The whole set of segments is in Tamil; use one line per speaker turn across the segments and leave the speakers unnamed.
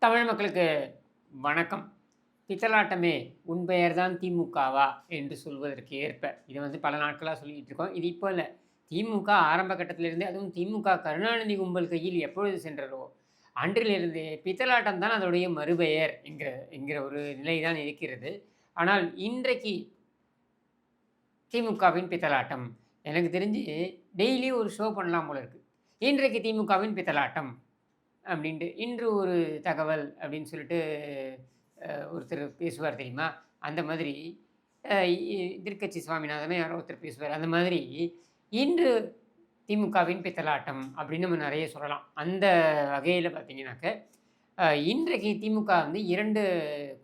தமிழ் மக்களுக்கு வணக்கம். பித்தலாட்டமே உன் பெயர்தான் திமுகவா என்று சொல்வதற்கு ஏற்ப, இதை பல நாட்களா சொல்லிட்டு இருக்கோம். இது இப்போ இல்ல. திமுக ஆரம்ப கட்டத்திலிருந்தே, அதுவும் திமுக கருணாநிதி கும்பல் கையில் எப்பொழுது சென்றதோ, அன்றிலிருந்தே பித்தலாட்டம் தான் அதனுடைய மறுபெயர் என்கிற என்கிற ஒரு நிலை தான் இருக்கிறது. ஆனால் இன்றைக்கு திமுகவின் பித்தலாட்டம். எனக்கு தெரிஞ்சு டெய்லி ஒரு ஷோ பண்ணலாம் போல இருக்கு. இன்றைக்கு திமுகவின் பித்தலாட்டம். அப்படின்ட்டு இன்று ஒரு தகவல் அப்படின்னு சொல்லிட்டு ஒருத்தர் பேசுவார் தெரியுமா? அந்த மாதிரி அ இ எதிர்க்கட்சி சுவாமிநாதனோ யாரோ ஒருத்தர் பேசுவார். அந்த மாதிரி இன்று திமுகவின் பித்தலாட்டம் அப்படின்னு நம்ம நெறைய சொல்லலாம். அந்த வகையில பார்த்தீங்கன்னாக்க, இன்றைக்கு திமுக 2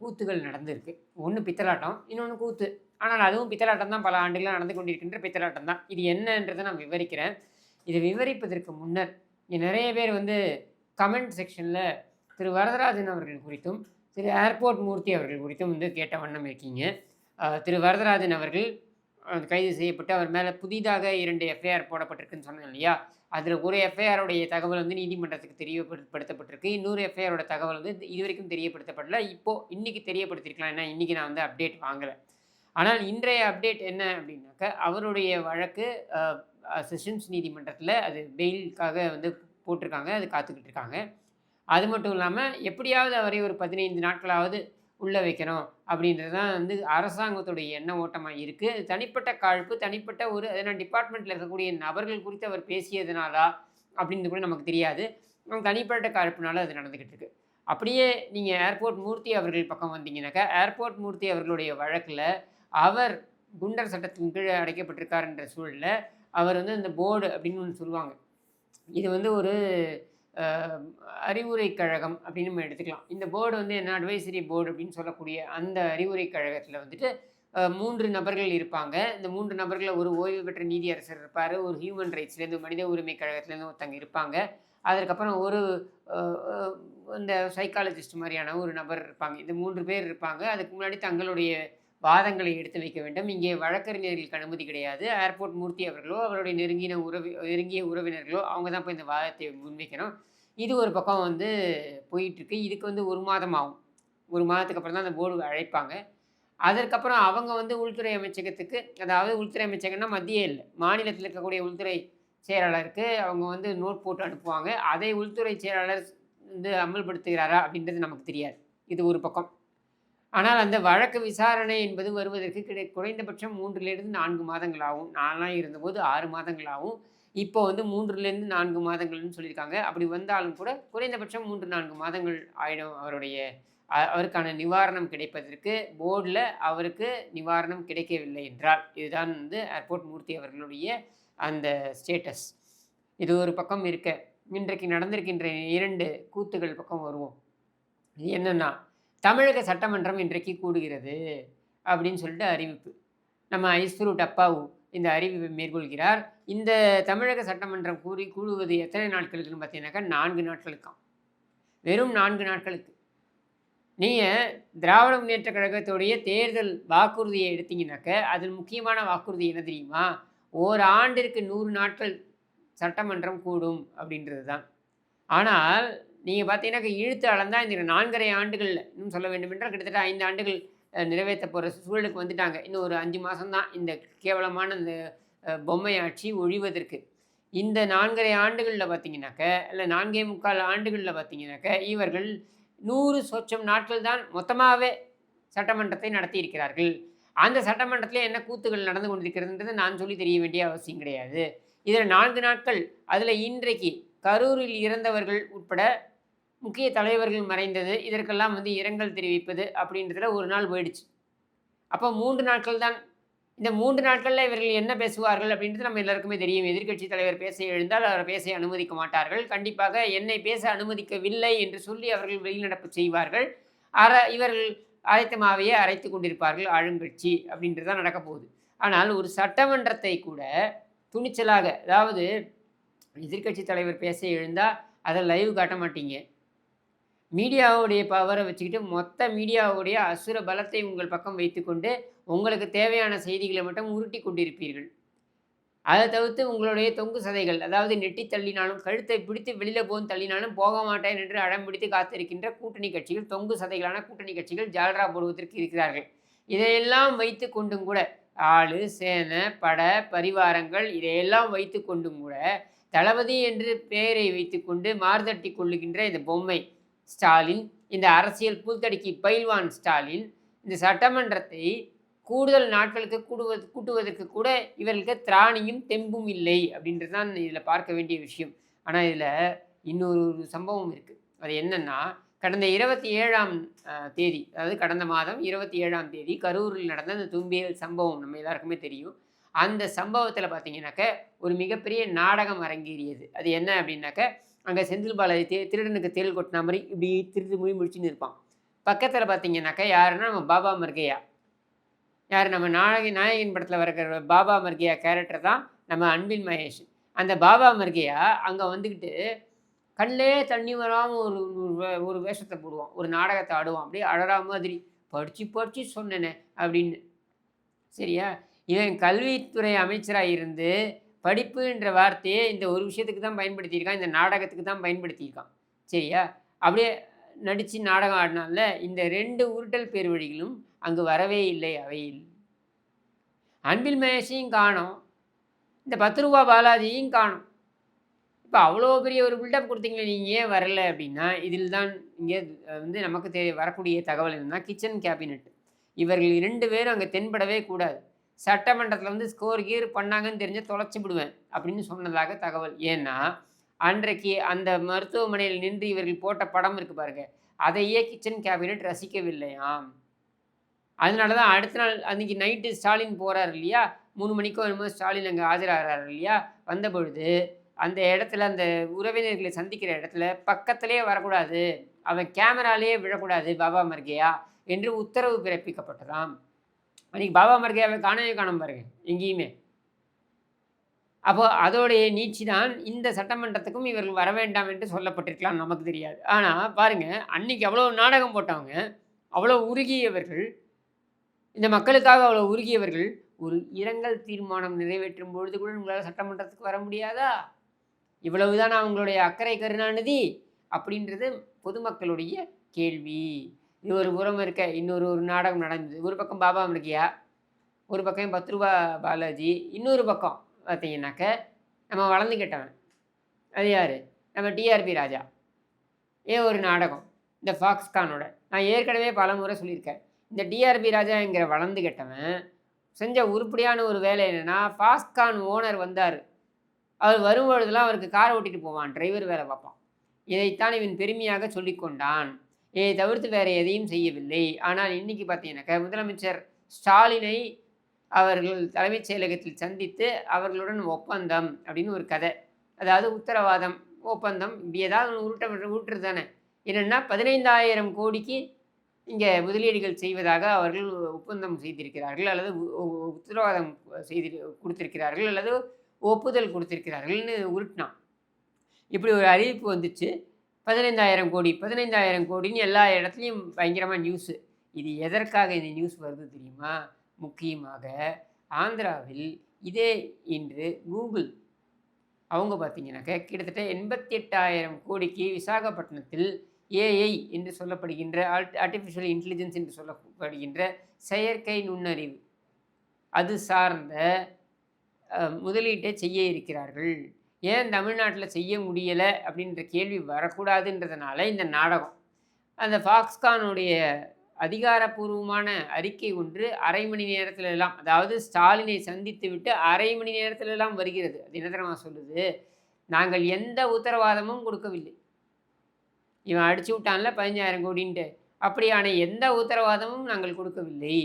கூத்துகள் நடந்திருக்கு. ஒண்ணு பித்தலாட்டம், இன்னொன்னு கூத்து. ஆனால் அதுவும் பித்தலாட்டம் தான், பல ஆண்டுகளா நடந்து கொண்டிருக்கின்ற பித்தலாட்டம் தான். இது என்னன்றத நான் விவரிக்கிறேன். இத விவரிப்பதற்கு முன்னர், இங்க நெறைய பேர் கமெண்ட் செக்ஷன்ல திரு வரதராஜன் அவர்கள் குறித்தும், திரு ஏர்போர்ட் மூர்த்தி அவர்கள் குறித்தும் கேட்ட வண்ணம் இருக்கீங்க. திரு வரதராஜன் அவர்கள் கைது செய்யப்பட்டு அவர் மேல புதிதாக 2 எஃப்ஐஆர் போடப்பட்டிருக்குன்னு சொன்னேன் இல்லையா? அதில ஒரு எஃப்ஐஆருடைய தகவல் நீதிமன்றத்துக்கு தெரியப்படுத்தப்பட்டிருக்கு. இன்னொரு எஃப்ஐஆரோட தகவல் இதுவரைக்கும் தெரியப்படுத்தப்படல. இன்னைக்கு தெரியப்படுத்தியிருக்கலாம். ஏன்னா இன்னைக்கு நான் அப்டேட் வாங்கல. ஆனால் இன்றைய அப்டேட் என்ன அப்படின்னாக்க, அவருடைய வழக்கு செஷன்ஸ் நீதிமன்றத்தில அது பெயிலுக்காக போட்டிருக்காங்க. அது காத்துக்கிட்டு இருக்காங்க. அது மட்டும் இல்லாம, எப்படியாவது அவரை ஒரு 15 நாட்களாவது உள்ள வைக்கணும் அப்படின்றது தான் அரசாங்கத்துடைய எண்ண ஓட்டமா இருக்கு. தனிப்பட்ட காழ்ப்பு, தனிப்பட்ட ஒரு ஏன்னா டிபார்ட்மெண்ட்ல இருக்கக்கூடிய நபர்கள் குறித்து அவர் பேசியதுனாலா அப்படின்னு கூட நமக்கு தெரியாது. தனிப்பட்ட காழ்ப்புனால அது நடந்துகிட்டு இருக்கு. அப்படியே நீங்க ஏர்போர்ட் மூர்த்தி அவர்கள் பக்கம் வந்தீங்கன்னாக்கா, ஏர்போர்ட் மூர்த்தி அவர்களுடைய வழக்குல அவர் குண்டர் சட்டத்தின் கீழ் அடைக்கப்பட்டிருக்காருன்ற சூழல்ல, அவர் இந்த போர்டு அப்படின்னு ஒண்ணு சொல்லுவாங்க. இது ஒரு அ அறிவுரை கழகம் அப்படின்னு நம்ம எடுத்துக்கலாம். இந்த போர்டு என்ன அட்வைசரி போர்டு அப்படின்னு சொல்லக்கூடிய அந்த அறிவுரை கழகத்தில 3 நபர்கள் இருப்பாங்க. இந்த 3 நபர்கள்ல ஒரு ஓய்வு பெற்ற நீதியரசர் இருப்பாரு. ஒரு ஹியூமன் ரைட்ஸ்லேருந்து மனித உரிமை கழகத்திலேருந்து ஒருத்தங்க இருப்பாங்க. அதற்கப்புறம் ஒரு அ அ இந்த சைக்காலஜிஸ்ட் மாரியான ஒரு நபர் இருப்பாங்க. இந்த 3 பேர் இருப்பாங்க. அதுக்கு முன்னாடி தங்களுடைய வாதங்களை எடுத்து வைக்க வேண்டும். இங்கே வழக்கறிஞர்களுக்கு அனுமதி கிடையாது. ஏர்போர்ட் மூர்த்தி அவர்களோ, அவருடைய நெருங்கிய உறவினர்களோ அவங்க தான் போய் இந்த வாதத்தை முன்வைக்கணும். இது ஒரு பக்கம் போயிட்டுருக்கு. இதுக்கு 1 மாதம் ஆகும். 1 மாதத்துக்கு அப்புறம் தான் அந்த போர்டு அழைப்பாங்க. அதற்கப்புறம் அவங்க உள்துறை அமைச்சகத்துக்கு, அதாவது உள்துறை அமைச்சகம்னா மத்திய இல்ல. மாநிலத்தில இருக்கக்கூடிய உள்துறை செயலாளருக்கு அவங்க நோட் போட்டு அனுப்புவாங்க. அதை உள்துறை செயலாளர் அமல்படுத்துகிறாரா அப்படின்றது நமக்கு தெரியாது. இது ஒரு பக்கம். ஆனால் அந்த வழக்கு விசாரணை என்பது வருவதற்கு குறைந்தபட்சம் 3லிருந்து 4 மாதங்கள் ஆகும். நான்லாம் இருந்தபோது 6 மாதங்கள் ஆகும். இப்போ 3லிருந்து 4 மாதங்கள்னு சொல்லியிருக்காங்க. அப்படி வந்தாலும் கூட குறைந்தபட்சம் 3, 4 மாதங்கள் ஆயிடும் அவருக்கான நிவாரணம் கிடைப்பதற்கு. போர்டுல அவருக்கு நிவாரணம் கிடைக்கவில்லை என்றால், இதுதான் ஏர்போர்ட் மூர்த்தி அவர்களுடைய அந்த ஸ்டேட்டஸ். இது ஒரு பக்கம் இருக்க, இன்றைக்கு நடந்திருக்கின்ற 2 கூத்துகள் பக்கம் வருவோம். என்னன்னா, தமிழக சட்டமன்றம் இன்றைக்கு கூடுகிறது அப்படின்னு சொல்லிட்டு அறிவிப்பு. நம்ம ஐஸ்ஃப்ரூட் அப்பாவு இந்த அறிவிப்பை மேற்கொள்கிறார். இந்த தமிழக சட்டமன்றம் கூடுவது எத்தனை நாட்களுக்குன்னு பார்த்தீங்கன்னாக்கா, 4 நாட்களுக்காம். வெறும் 4 நாட்களுக்கு. நீங்க திராவிட முன்னேற்றக் கழகத்துடைய தேர்தல் வாக்குறுதியை எடுத்தீங்கன்னாக்க, அதில் முக்கியமான வாக்குறுதி என்ன தெரியுமா? ஓராண்டிற்கு 100 நாட்கள் சட்டமன்றம் கூடும் அப்படின்றது தான். ஆனால் நீங்க பார்த்தீங்கன்னாக்க, இழுத்து அளந்தா இந்த 4 1/2 ஆண்டுகள்ல, இன்னும் சொல்ல வேண்டுமென்றால் கிட்டத்தட்ட 5 ஆண்டுகள் நிறைவேற்ற போற சூழலுக்கு வந்துட்டாங்க. இன்னும் ஒரு 5 மாசம் தான் இந்த கேவலமான இந்த பொம்மை ஆட்சி ஒழிவதற்கு. இந்த 4 1/2 ஆண்டுகள்ல பார்த்தீங்கன்னாக்க, இல்ல 4 1/4 ஆண்டுகள்ல பார்த்தீங்கன்னாக்க, இவர்கள் 100 சொச்சம் நாட்கள் தான் மொத்தமாவே சட்டமன்றத்தை நடத்தியிருக்கிறார்கள். அந்த சட்டமன்றத்திலே என்ன கூத்துகள் நடந்து கொண்டிருக்கிறதுன்றது நான் சொல்லி தெரிய வேண்டிய அவசியம் கிடையாது. இதில 4 நாட்கள், அதில இன்றைக்கு கரூரில் இறந்தவர்கள் உட்பட முக்கிய தலைவர்கள் மறைந்தது, இதற்கெல்லாம் இரங்கல் தெரிவிப்பது அப்படின்றதுல 1 நாள் போயிடுச்சு. அப்போ 3 நாட்கள் தான். இந்த 3 நாட்கள்ல இவர்கள் என்ன பேசுவார்கள் அப்படின்றது நம்ம எல்லாருக்குமே தெரியும். எதிர்க்கட்சி தலைவர் பேச எழுந்தால் அவரை பேச அனுமதிக்க மாட்டார்கள். கண்டிப்பாக என்னை பேச அனுமதிக்கவில்லை என்று சொல்லி அவர்கள் வெளிநடப்பு செய்வார்கள். இவர்கள் ஆயத்தமாகவே அரைத்துக் கொண்டிருப்பார்கள் ஆளுங்கட்சி அப்படின்றது தான் நடக்கப் போகுது. ஆனால் ஒரு சட்டமன்றத்தை கூட துணிச்சலாக, அதாவது எதிர்க்கட்சி தலைவர் பேச எழுந்தா அதை லைவ் காட்ட மாட்டீங்க. மீடியாவுடைய பவரை வச்சுக்கிட்டு மொத்த மீடியாவுடைய அசுர பலத்தை உங்கள் பக்கம் வைத்துக்கொண்டு உங்களுக்கு தேவையான செய்திகளை மட்டும் உருட்டி கொண்டிருப்பீர்கள். அதை தவிர்த்து உங்களுடைய தொங்கு சதைகள், அதாவது நெட்டி தள்ளினாலும், கழுத்தை பிடித்து வெளியில போன்னு தள்ளினாலும் போக மாட்டேன் என்று அடம் பிடித்து காத்திருக்கின்ற கூட்டணி கட்சிகள், தொங்கு சதைகளான கூட்டணி கட்சிகள் ஜால்ரா போடுவதற்கு இருக்கிறார்கள். இதையெல்லாம் வைத்து கொண்டும் கூட ஆளு, சேனை, பட, பரிவாரங்கள் இதையெல்லாம் வைத்து கொண்டும் கூட தளபதி என்று பெயரை வைத்துக்கொண்டு மார்தட்டி கொள்ளுகின்ற இந்த பொம்மை ஸ்டாலின், இந்த அரசியல் புல்தடுக்கி பயில்வான் ஸ்டாலின், இந்த சட்டமன்றத்தை கூடுதல் நாட்களுக்கு கூட்டுவதற்கு கூட இவர்களுக்கு திராணியும் தெம்பும் இல்லை அப்படின்றது தான் இதில் பார்க்க வேண்டிய விஷயம். ஆனால் இதில் இன்னொரு சம்பவம் இருக்குது. அது என்னன்னா, கடந்த 27ஆம் தேதி, அதாவது கடந்த மாதம் 27ஆம் தேதி கரூரில் நடந்த அந்த தும்பியல் சம்பவம் நம்ம எல்லாருக்குமே தெரியும். அந்த சம்பவத்தில் பார்த்தீங்கன்னாக்க ஒரு மிகப்பெரிய நாடகம் அரங்கேறியது. அது என்ன அப்படின்னாக்க, அங்கே செந்தில் பாலாஜி திருடனுக்கு தேள் கொட்டின மாதிரி இப்படி திருட்டு மொழி முடிச்சுன்னு இருப்பான். பக்கத்தில் பார்த்தீங்கன்னாக்க யாருன்னா நம்ம பாபா மர்கையா. யார் நம்ம நாயகன் படத்தில் இருக்கிற பாபா மர்கையா கேரக்டர் தான் நம்ம அன்பில் மகேஷ். அந்த பாபா மர்கையா அங்கே வந்துக்கிட்டு கண்ணிலே தண்ணி வராமல் ஒரு வேஷத்தை போடுவான், ஒரு நாடகத்தை ஆடுவான், அப்படியே அழறா மாதிரி படித்து சொன்னேனே அப்படின்னு. சரியா? இவன் கல்வித்துறை அமைச்சராக இருந்து படிப்புன்ற வார்த்தையை இந்த ஒரு விஷயத்துக்கு தான் பயன்படுத்தியிருக்கான், இந்த நாடகத்துக்கு தான் பயன்படுத்தியிருக்கான். சரியா? அப்படியே நடித்து நாடகம் ஆடினால இந்த 2 உருட்டல் பேர் வழிகளும் அங்கு வரவே இல்லை அவையில். அன்பில் மகேஷையும் காணோம், இந்த 10 ரூபா பாலாஜியும் காணோம். இப்போ அவ்வளோ பெரிய ஒரு பில்டப் கொடுத்தீங்களே, நீங்கள் ஏன் வரல அப்படின்னா, இதில் தான் இங்கே வந்து நமக்கு வரக்கூடிய தகவல் என்னன்னா, கிச்சன் கேபினெட் இவர்கள் 2 பேரும் அங்கே தென்படவே கூடாது. சட்டமன்றத்தில் வந்து ஸ்கோர் கீர் பண்ணாங்கன்னு தெரிஞ்ச தொலைச்சி விடுவேன் அப்படின்னு சொன்னதாக தகவல். ஏன்னா அன்றைக்கு அந்த மருத்துவமனையில் நின்று இவர்கள் போட்ட படம் இருக்குது பாருங்க, அதையே கிச்சன் கேபினெட் ரசிக்கவில்லையாம். அதனால தான் அடுத்த நாள் அன்றைக்கி நைட்டு ஸ்டாலின் போகிறார் இல்லையா, 3 மணிக்கோ என்னமோ ஸ்டாலின் அங்கே ஆஜராகிறார் இல்லையா, வந்த பொழுது அந்த இடத்துல அந்த உறவினர்களை சந்திக்கிற இடத்துல பக்கத்திலே வரக்கூடாது, அவன் கேமராலேயே விழக்கூடாது பாபா மர்கையா என்று உத்தரவு பிறப்பிக்கப்பட்டதாம். அன்றைக்கி பாபா மர்கையாவை காணவே காணோம் பாருங்க எங்கேயுமே. அப்போ அதோடைய நீட்சி தான் இந்த சட்டமன்றத்துக்கும் இவர்கள் வர வேண்டாம் என்று சொல்லப்பட்டிருக்கலாம், நமக்கு தெரியாது. ஆனால் பாருங்கள், அன்றைக்கி அவ்வளோ நாடகம் போட்டவங்க, அவ்வளோ உருகியவர்கள், இந்த மக்களுக்காக அவ்வளோ உருகியவர்கள், ஒரு இரங்கல் தீர்மானம் நிறைவேற்றும் பொழுது கூட உங்களால் சட்டமன்றத்துக்கு வர முடியாதா? இவ்வளவுதான் அவங்களுடைய அக்கறை கருணாநிதி அப்படின்றது பொதுமக்களுடைய கேள்வி. இது ஒரு புறம் இருக்க, இன்னொரு நாடகம் நடந்தது. ஒரு பக்கம் பாபா மர்கையா, ஒரு பக்கம் 10 ரூபா பாலாஜி, இன்னொரு பக்கம் பார்த்தீங்கன்னாக்க நம்ம வளர்ந்து கெட்டவன். அது யார்? நம்ம டிஆர்பி ராஜா. ஒரு நாடகம் இந்த ஃபாக்ஸ்கானோட. நான் ஏற்கனவே பல முறை சொல்லியிருக்கேன், இந்த டிஆர்பி ராஜாங்கிற வளர்ந்து கெட்டவன் செஞ்ச உருப்படியான ஒரு வேலை என்னென்னா, ஃபாக்ஸ்கான் ஓனர் வந்தார், அவர் வரும்பொழுதெல்லாம் அவருக்கு காரை ஓட்டிகிட்டு போவான், டிரைவர் வேலை பார்ப்பான். இதைத்தான் இவன் பெருமையாக சொல்லிக்கொண்டான். இதை தவிர்த்து வேறு எதையும் செய்யவில்லை. ஆனால் இன்றைக்கி பார்த்தீங்கன்னாக்க முதலமைச்சர் ஸ்டாலினை அவர்கள் தலைமைச் செயலகத்தில் சந்தித்து அவர்களுடன் ஒப்பந்தம் அப்படின்னு ஒரு கதை, அதாவது உத்தரவாதம், ஒப்பந்தம், இப்படி ஏதாவது உருட்டுறது தானே. என்னென்னா 15,000 கோடிக்கு இங்கே முதலீடுகள் செய்வதாக அவர்கள் ஒப்பந்தம் செய்திருக்கிறார்கள், அல்லது உத்தரவாதம் கொடுத்திருக்கிறார்கள், அல்லது ஒப்புதல் கொடுத்திருக்கிறார்கள்னு உருட்டினான். இப்படி ஒரு அறிவிப்பு வந்துச்சு. 15,000 கோடி 15,000 கோடின்னு எல்லா இடத்துலையும் பயங்கரமாக நியூஸு. இது எதற்காக இந்த நியூஸ் வருது தெரியுமா? முக்கியமாக ஆந்திராவில் இதே இன்று கூகுள் அவங்க பார்த்தீங்கன்னாக்க கிட்டத்தட்ட 88,000 கோடிக்கு விசாகப்பட்டினத்தில் ஏஐ என்று சொல்லப்படுகின்ற ஆர்டிஃபிஷியல் இன்டெலிஜென்ஸ் என்று சொல்லப்படுகின்ற செயற்கை நுண்ணறிவு அது சார்ந்த முதலீட்டை செய்ய இருக்கிறார்கள். ஏன் தமிழ்நாட்டில் செய்ய முடியலை அப்படின்ற கேள்வி வரக்கூடாதுன்றதுனால இந்த நாடகம். அந்த ஃபாக்ஸ்கானுடைய அதிகாரப்பூர்வமான அறிக்கை ஒன்று அரை மணி நேரத்திலெல்லாம், அதாவது ஸ்டாலினை சந்தித்து விட்டு அரை மணி நேரத்திலெல்லாம் வருகிறது. அது என்ன தெரியுமா சொல்லுது? நாங்கள் எந்த உத்தரவாதமும் கொடுக்கவில்லை. இவன் அடிச்சு விட்டான்ல 15,000 கோடின்ட்டு, அப்படியான எந்த உத்தரவாதமும் நாங்கள் கொடுக்கவில்லை,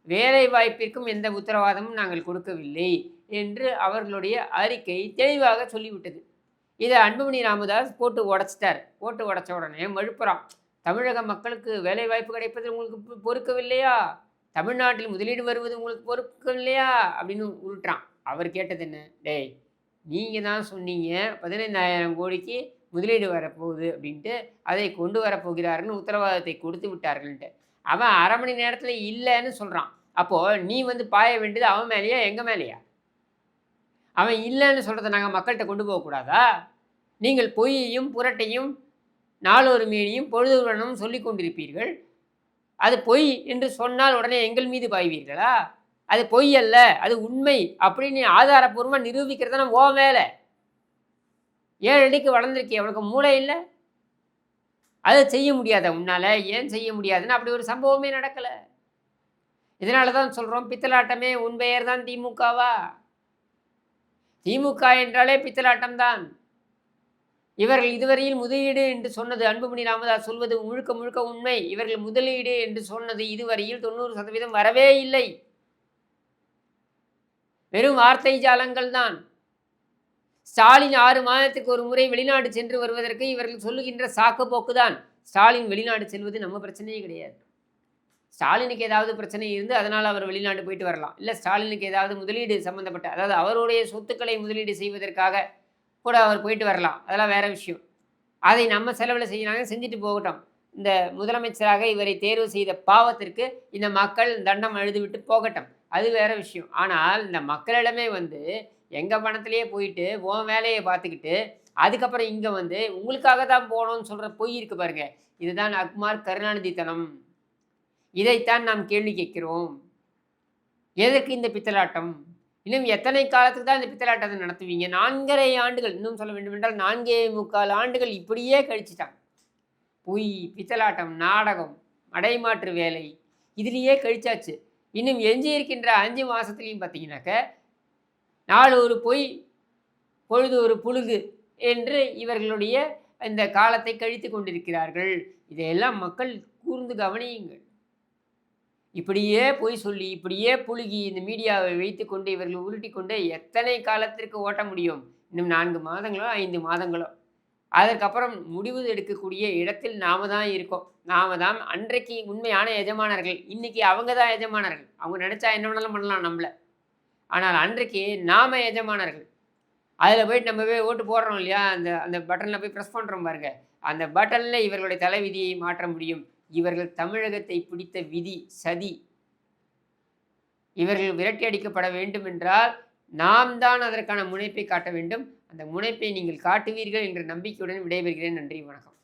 வேலை வாய்ப்பிற்கும் எந்த உத்தரவாதமும் நாங்கள் கொடுக்கவில்லை என்று அவர்களுடைய அறிக்கை தெளிவாக சொல்லிவிட்டது. இதை அன்புமணி ராமதாஸ் போட்டு உடைச்சிட்டார். போட்டு உடைச்ச உடனே மழுப்புறான், தமிழக மக்களுக்கு வேலை வாய்ப்பு கிடைப்பது உங்களுக்கு பொறுக்கவில்லையா, தமிழ்நாட்டில் முதலீடு வருவது உங்களுக்கு பொறுக்கவில்லையா அப்படின்னு உருட்டுறான். அவர் கேட்டது என்ன? டேய், நீங்கள் தான் சொன்னீங்க 15,000 கோடிக்கு முதலீடு வரப்போகுது அப்படின்ட்டு, அதை கொண்டு வரப்போகிறார்கள், உத்தரவாதத்தை கொடுத்து விட்டார்கள்ன்ட்டு. அவன் அரை மணி நேரத்தில் இல்லைன்னு சொல்கிறான். அப்போது நீ வந்து பாய வேண்டியது அவன் மேலேயா எங்கள் மேலேயா? அவன் இல்லைன்னு சொல்கிறத நாங்கள் மக்கள்கிட்ட கொண்டு போகக்கூடாதா? நீங்கள் பொய்யையும் புரட்டையும் நாளொரு மேனியும் பொழுதுடனும் சொல்லிக் கொண்டிருப்பீர்கள். அது பொய் என்று சொன்னால் உடனே எங்கள் மீது பாய்வீர்களா? அது பொய் அல்ல, அது உண்மை அப்படின்னு ஆதாரப்பூர்வமா நிரூபிக்கிறது தானே உன் வேலை. 7 அடிக்கு வளர்ந்துருக்கியே, உனக்கு மூளை இல்ல? அத செய்ய முடியாதா உன்னால? ஏன் செய்ய முடியாதுன்னு அப்படி ஒரு சம்பவமே நடக்கல. இதனால தான் சொல்றோம், பித்தலாட்டமே உன் பெயர் தான் திமுகவா? திமுக என்றாலே பித்தலாட்டம் தான். இவர்கள் இதுவரையில் முதலீடு என்று சொன்னது அன்புமணி ராமதாஸ் சொல்வது முழுக்க முழுக்க உண்மை. இவர்கள் முதலீடு என்று சொன்னது இதுவரையில் 90% வரவே இல்லை. வெறும் வார்த்தை ஜாலங்கள் தான். ஸ்டாலின் 6 மாதத்துக்கு ஒரு முறை வெளிநாடு சென்று வருவதற்கு இவர்கள் சொல்லுகின்ற சாக்கு போக்குதான். ஸ்டாலின் வெளிநாடு செல்வது நம்ம பிரச்சனையே கிடையாது. ஸ்டாலினுக்கு ஏதாவது பிரச்சனை இருந்து அதனால் அவர் வெளிநாடு போயிட்டு வரலாம். இல்லை ஸ்டாலினுக்கு ஏதாவது முதலீடு சம்மந்தப்பட்ட, அதாவது அவருடைய சொத்துக்களை முதலீடு செய்வதற்காக கூட அவர் போயிட்டு வரலாம். அதெல்லாம் வேற விஷயம். அதை நம்ம செலவில் செய்யறாங்க, செஞ்சுட்டு போகட்டும். இந்த முதலமைச்சராக இவரை தேர்வு செய்த பாவத்திற்கு இந்த மக்கள் தண்டம் எழுதிவிட்டு போகட்டும். அது வேற விஷயம். ஆனால் இந்த மக்களிடமே எங்கள் பணத்திலேயே போயிட்டு உன் வேலையை பார்த்துக்கிட்டு அதுக்கப்புறம் இங்கே உங்களுக்காக தான் போகணும்னு சொல்கிற பொய் இருக்கு பாருங்க. இதுதான் அக்மார் கருணாநிதித்தனம். இதைத்தான் நாம் கேள்வி கேட்கிறோம். எதற்கு இந்த பித்தலாட்டம்? இன்னும் எத்தனை காலத்துக்கு தான் இந்த பித்தலாட்டத்தை நடத்துவீங்க? 4.5 ஆண்டுகள், இன்னும் சொல்ல வேண்டும் என்றால் 4.25 ஆண்டுகள் இப்படியே கழிச்சிட்டாங்க. பொய், பித்தலாட்டம், நாடகம், மடைமாற்று வேலை, இதுலேயே கழிச்சாச்சு. இன்னும் எஞ்சி இருக்கின்ற 5 மாதத்துலேயும் பார்த்தீங்கன்னாக்க நாள் ஒரு பொய், பொழுது ஒரு புழுகு என்று இவர்களுடைய இந்த காலத்தை கழித்து கொண்டிருக்கிறார்கள். இதையெல்லாம் மக்கள் கூர்ந்து கவனியுங்கள். இப்படியே பொய் சொல்லி, இப்படியே புழுகி இந்த மீடியாவை வைத்து கொண்டு இவர்கள் உருட்டி கொண்டு எத்தனை காலத்திற்கு ஓட்ட முடியும்? இன்னும் 4 மாதங்களோ 5 மாதங்களோ. அதற்கப்புறம் முடிவு எடுக்கக்கூடிய இடத்தில் நாம தான் இருக்கோம். நாம தான் அன்றைக்கு உண்மையான எஜமானர்கள். இன்னைக்கு அவங்க தான் எஜமானர்கள். அவங்க நினச்சா என்ன வேணாலும் பண்ணலாம் நம்மள. ஆனால் அன்றைக்கு நாம எஜமானர்கள். அதில் போய்ட்டு நம்ம போய் ஓட்டு போடுறோம் இல்லையா? அந்த அந்த பட்டனில் போய் ப்ரெஸ் பண்ணுறோம் பாருங்க. அந்த பட்டனில் இவர்களுடைய தலைவிதியை மாற்ற முடியும். இவர்கள் தமிழகத்தை பிடித்த விதி சதி. இவர்கள் விரட்டி அடிக்கப்பட வேண்டும் என்றால் நாம் தான் அதற்கான முனைப்பை காட்ட வேண்டும். அந்த முனைப்பை நீங்கள் காட்டுவீர்கள் என்ற நம்பிக்கையுடன் விடைபெறுகிறேன். நன்றி, வணக்கம்.